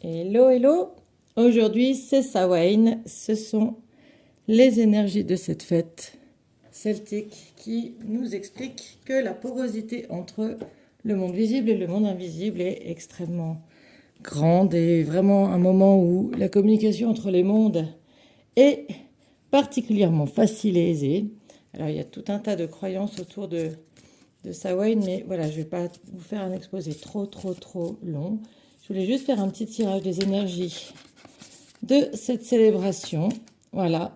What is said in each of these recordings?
Hello, hello! Aujourd'hui, c'est Samhain. Ce sont les énergies de cette fête celtique qui nous expliquent que la porosité entre le monde visible et le monde invisible est extrêmement grande et vraiment un moment où la communication entre les mondes est particulièrement facile et aisée. Alors, il y a tout un tas de croyances autour de Samhain, mais voilà, je ne vais pas vous faire un exposé trop long. Je voulais juste faire un petit tirage des énergies de cette célébration. Voilà,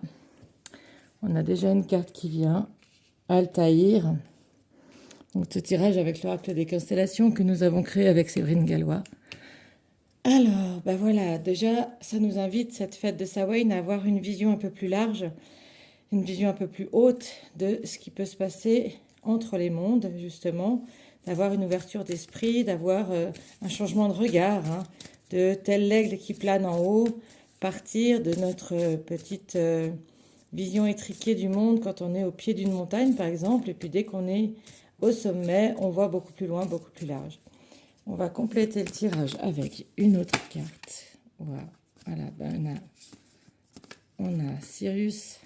on a déjà une carte qui vient, Altaïr. Donc ce tirage avec l'oracle des constellations que nous avons créé avec Séverine Gallois. Alors, ben voilà, déjà, ça nous invite, cette fête de Samhain, à avoir une vision un peu plus large, une vision un peu plus haute de ce qui peut se passer entre les mondes, justement, d'avoir une ouverture d'esprit, d'avoir un changement de regard, hein, de tel l'aigle qui plane en haut, partir de notre petite vision étriquée du monde quand on est au pied d'une montagne, par exemple, et puis dès qu'on est au sommet, on voit beaucoup plus loin, beaucoup plus large. On va compléter le tirage avec une autre carte. Voilà, ben on a Sirius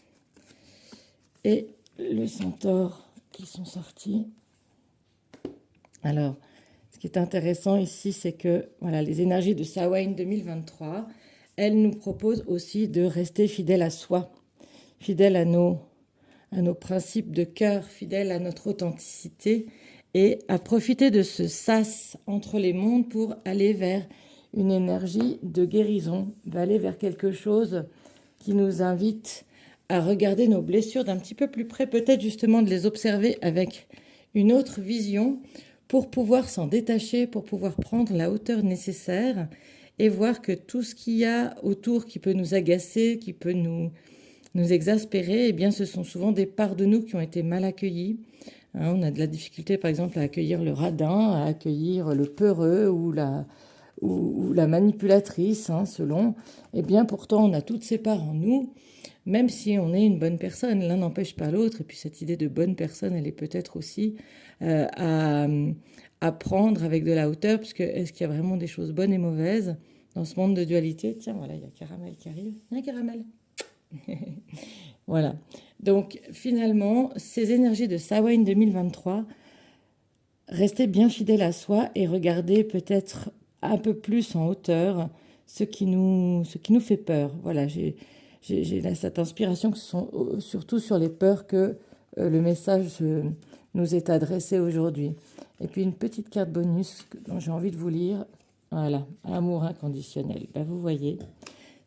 et le centaure qui sont sortis. Alors, ce qui est intéressant ici, c'est que voilà, les énergies de Samhain 2023, elles nous proposent aussi de rester fidèles à soi, fidèles à nos principes de cœur, fidèles à notre authenticité et à profiter de ce sas entre les mondes pour aller vers une énergie de guérison, aller vers quelque chose qui nous invite à regarder nos blessures d'un petit peu plus près, peut-être justement de les observer avec une autre vision pour pouvoir s'en détacher, pour pouvoir prendre la hauteur nécessaire et voir que tout ce qu'il y a autour qui peut nous agacer, qui peut nous exaspérer, eh bien, ce sont souvent des parts de nous qui ont été mal accueillies. Hein, on a de la difficulté, par exemple, à accueillir le radin, à accueillir le peureux ou la manipulatrice, hein, selon. Eh bien, pourtant, on a toutes ces parts en nous, même si on est une bonne personne. L'un n'empêche pas l'autre. Et puis, cette idée de bonne personne, elle est peut-être aussi à prendre avec de la hauteur, puisque est-ce qu'il y a vraiment des choses bonnes et mauvaises dans ce monde de dualité? Tiens, voilà, il y a Caramel qui arrive. Viens, Caramel. Voilà. Donc, finalement, ces énergies de Samhain 2023, restez bien fidèles à soi et regardez peut-être un peu plus en hauteur ce qui nous fait peur. Voilà, j'ai cette inspiration que ce sont surtout sur les peurs que le message nous est adressé aujourd'hui. Et puis une petite carte bonus dont j'ai envie de vous lire. Voilà, amour inconditionnel. Ben, vous voyez,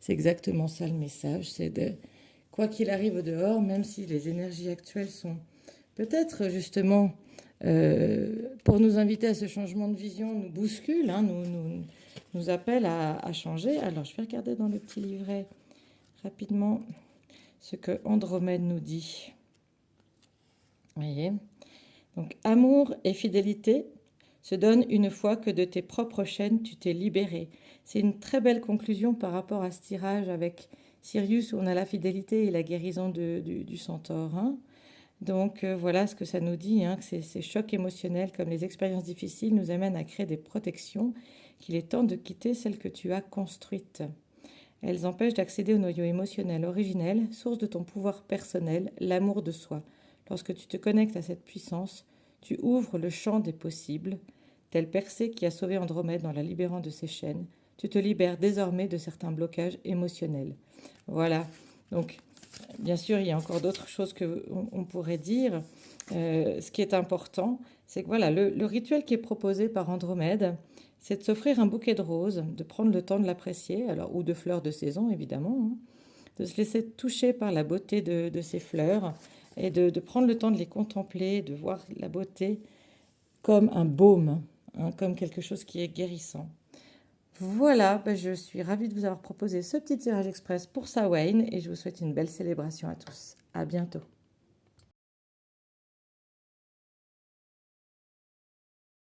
c'est exactement ça le message. C'est de, quoi qu'il arrive au dehors, même si les énergies actuelles sont peut-être justement pour nous inviter à ce changement de vision, nous bousculent, hein, nous appellent à changer. Alors, je vais regarder dans le petit livret rapidement ce que Andromède nous dit. Vous voyez ? Donc, amour et fidélité se donnent une fois que de tes propres chaînes, tu t'es libéré. C'est une très belle conclusion par rapport à ce tirage avec Sirius, où on a la fidélité et la guérison du centaure. Hein. Donc voilà ce que ça nous dit, hein, que ces chocs émotionnels comme les expériences difficiles nous amènent à créer des protections, qu'il est temps de quitter celles que tu as construites. Elles empêchent d'accéder au noyau émotionnel originel, source de ton pouvoir personnel, l'amour de soi. Lorsque tu te connectes à cette puissance, tu ouvres le champ des possibles. Tel Persée qui a sauvé Andromède en la libérant de ses chaînes, tu te libères désormais de certains blocages émotionnels. Voilà, donc bien sûr, il y a encore d'autres choses qu'on pourrait dire. Ce qui est important, c'est que voilà, le rituel qui est proposé par Andromède, c'est de s'offrir un bouquet de roses, de prendre le temps de l'apprécier, alors ou de fleurs de saison évidemment, hein, de se laisser toucher par la beauté de ces fleurs et de prendre le temps de les contempler, de voir la beauté comme un baume, hein, comme quelque chose qui est guérissant. Voilà, ben je suis ravie de vous avoir proposé ce petit tirage express pour Samhain et je vous souhaite une belle célébration à tous. À bientôt.